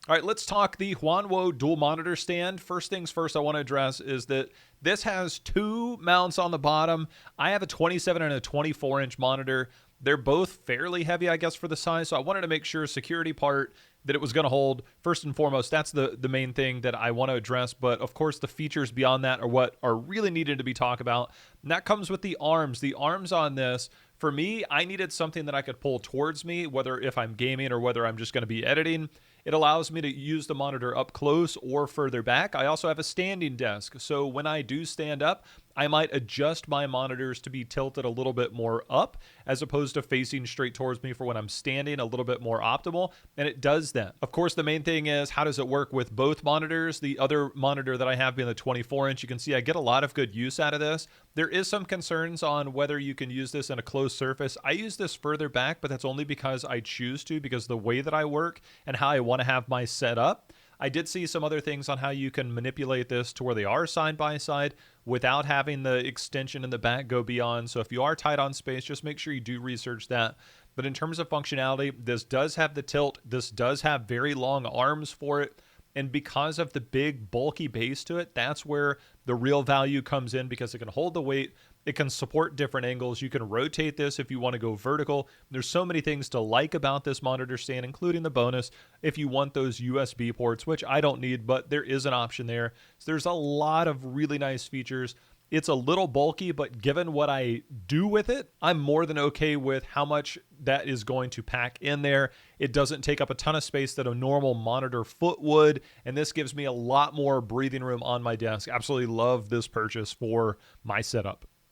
All right, let's talk the HUANUO dual monitor stand. First things first I want to address is that this has two mounts on the bottom. I have a 27 and a 24-inch monitor. They're both fairly heavy, I guess, for the size, so I wanted to make sure security part that it was going to hold. First and foremost, that's the main thing that I want to address, but of course the features beyond that are what are really needed to be talked about, and that comes with the arms. The arms on this, for me, I needed something that I could pull towards me, whether if I'm gaming or whether I'm just going to be editing. It allows me to use the monitor up close or further back. I also have a standing desk, so when I do stand up, I might adjust my monitors to be tilted a little bit more up as opposed to facing straight towards me for when I'm standing, a little bit more optimal, and it does that. Of course, the main thing is, how does it work with both monitors? The other monitor that I have being the 24-inch, you can see I get a lot of good use out of this. There is some concerns on whether you can use this in a closed surface. I use this further back, but that's only because I choose to, because the way that I work and how I want to have my setup. I did see some other things on how you can manipulate this to where they are side by side without having the extension in the back go beyond. So if you are tight on space, just make sure you do research that. But in terms of functionality, this does have the tilt. This does have very long arms for it. And because of the big bulky base to it, that's where the real value comes in, because it can hold the weight. It can support different angles. You can rotate this if you want to go vertical. There's so many things to like about this monitor stand, including the bonus if you want those USB ports, which I don't need, but there is an option there. So there's a lot of really nice features. It's a little bulky, but given what I do with it, I'm more than okay with how much that is going to pack in there. It doesn't take up a ton of space that a normal monitor foot would, and this gives me a lot more breathing room on my desk. Absolutely love this purchase for my setup.